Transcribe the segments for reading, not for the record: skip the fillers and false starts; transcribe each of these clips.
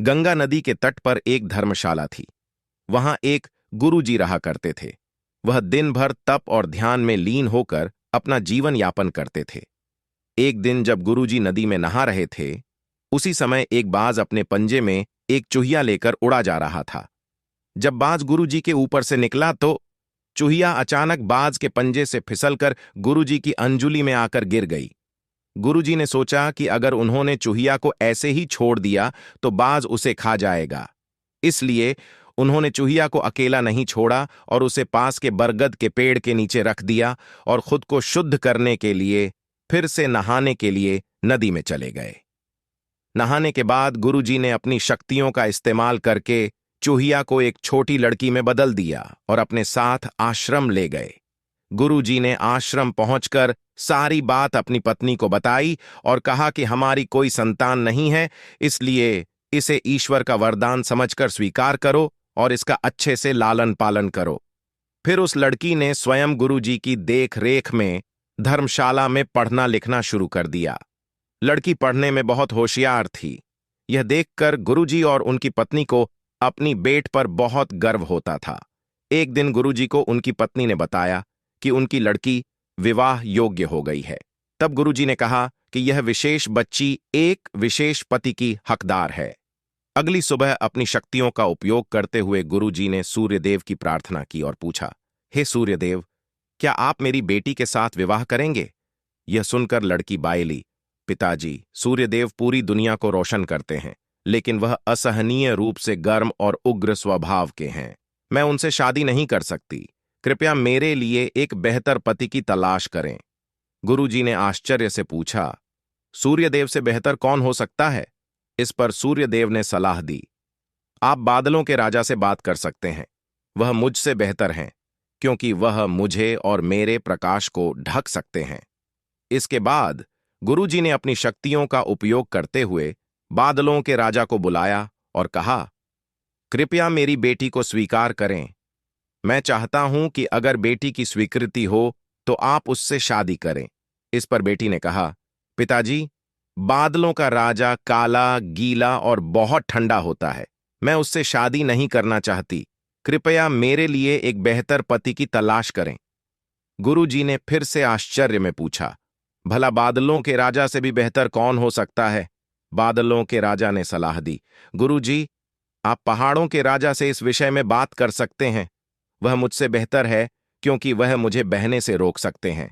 गंगा नदी के तट पर एक धर्मशाला थी। वहां एक गुरुजी रहा करते थे। वह दिन भर तप और ध्यान में लीन होकर अपना जीवन यापन करते थे। एक दिन जब गुरुजी नदी में नहा रहे थे, उसी समय एक बाज अपने पंजे में एक चूहिया लेकर उड़ा जा रहा था। जब बाज गुरुजी के ऊपर से निकला तो चूहिया अचानक बाज के पंजे से फिसलकर गुरुजी की अंजुली में आकर गिर गई। गुरुजी ने सोचा कि अगर उन्होंने चूहिया को ऐसे ही छोड़ दिया तो बाज उसे खा जाएगा। इसलिए उन्होंने चूहिया को अकेला नहीं छोड़ा और उसे पास के बरगद के पेड़ के नीचे रख दिया और खुद को शुद्ध करने के लिए फिर से नहाने के लिए नदी में चले गए। नहाने के बाद गुरुजी ने अपनी शक्तियों का इस्तेमाल करके चूहिया को एक छोटी लड़की में बदल दिया और अपने साथ आश्रम ले गए। गुरुजी ने आश्रम पहुंचकर सारी बात अपनी पत्नी को बताई और कहा कि हमारी कोई संतान नहीं है, इसलिए इसे ईश्वर का वरदान समझकर स्वीकार करो और इसका अच्छे से लालन पालन करो। फिर उस लड़की ने स्वयं गुरुजी की देख रेख में धर्मशाला में पढ़ना लिखना शुरू कर दिया। लड़की पढ़ने में बहुत होशियार थी। यह देखकर गुरुजी और उनकी पत्नी को अपनी बेट पर बहुत गर्व होता था। एक दिन गुरुजी को उनकी पत्नी ने बताया कि उनकी लड़की विवाह योग्य हो गई है। तब गुरुजी ने कहा कि यह विशेष बच्ची एक विशेष पति की हकदार है। अगली सुबह अपनी शक्तियों का उपयोग करते हुए गुरुजी ने सूर्यदेव की प्रार्थना की और पूछा, हे सूर्यदेव, क्या आप मेरी बेटी के साथ विवाह करेंगे? यह सुनकर लड़की बायली, पिताजी, सूर्यदेव पूरी दुनिया को रोशन करते हैं, लेकिन वह असहनीय रूप से गर्म और उग्र स्वभाव के हैं। मैं उनसे शादी नहीं कर सकती। कृपया मेरे लिए एक बेहतर पति की तलाश करें। गुरुजी ने आश्चर्य से पूछा, सूर्यदेव से बेहतर कौन हो सकता है? इस पर सूर्यदेव ने सलाह दी, आप बादलों के राजा से बात कर सकते हैं। वह मुझसे बेहतर हैं, क्योंकि वह मुझे और मेरे प्रकाश को ढक सकते हैं। इसके बाद गुरुजी ने अपनी शक्तियों का उपयोग करते हुए बादलों के राजा को बुलाया और कहा, कृपया मेरी बेटी को स्वीकार करें। मैं चाहता हूं कि अगर बेटी की स्वीकृति हो तो आप उससे शादी करें। इस पर बेटी ने कहा, पिताजी, बादलों का राजा काला, गीला और बहुत ठंडा होता है। मैं उससे शादी नहीं करना चाहती। कृपया मेरे लिए एक बेहतर पति की तलाश करें। गुरुजी ने फिर से आश्चर्य में पूछा, भला बादलों के राजा से भी बेहतर कौन हो सकता है? बादलों के राजा ने सलाह दी, गुरुजी, आप पहाड़ों के राजा से इस विषय में बात कर सकते हैं। वह मुझसे बेहतर है, क्योंकि वह मुझे बहने से रोक सकते हैं।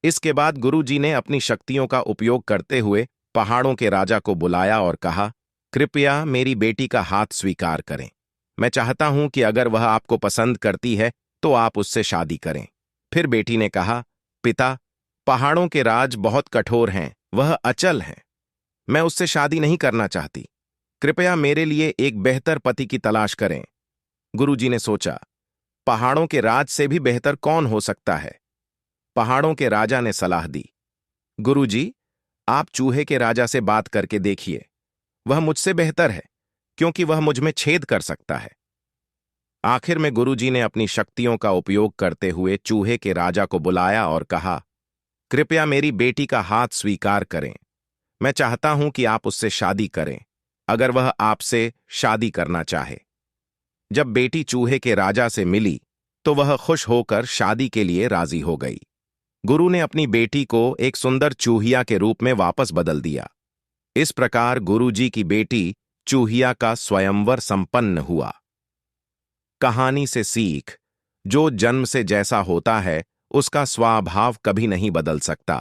इसके बाद गुरुजी ने अपनी शक्तियों का उपयोग करते हुए पहाड़ों के राजा को बुलाया और कहा, कृपया मेरी बेटी का हाथ स्वीकार करें। मैं चाहता हूं कि अगर वह आपको पसंद करती है तो आप उससे शादी करें। फिर बेटी ने कहा, पिता, पहाड़ों के राज बहुत कठोर हैं, वह अचल हैं। मैं उससे शादी नहीं करना चाहती। कृपया मेरे लिए एक बेहतर पति की तलाश करें। गुरुजी ने सोचा, पहाड़ों के राज से भी बेहतर कौन हो सकता है? पहाड़ों के राजा ने सलाह दी, गुरुजी, आप चूहे के राजा से बात करके देखिए। वह मुझसे बेहतर है, क्योंकि वह मुझ में छेद कर सकता है। आखिर में गुरुजी ने अपनी शक्तियों का उपयोग करते हुए चूहे के राजा को बुलाया और कहा, कृपया मेरी बेटी का हाथ स्वीकार करें। मैं चाहता हूं कि आप उससे शादी करें, अगर वह आपसे शादी करना चाहे। जब बेटी चूहे के राजा से मिली तो वह खुश होकर शादी के लिए राजी हो गई। गुरु ने अपनी बेटी को एक सुंदर चूहिया के रूप में वापस बदल दिया। इस प्रकार गुरुजी की बेटी चूहिया का स्वयंवर संपन्न हुआ। कहानी से सीख, जो जन्म से जैसा होता है उसका स्वभाव कभी नहीं बदल सकता।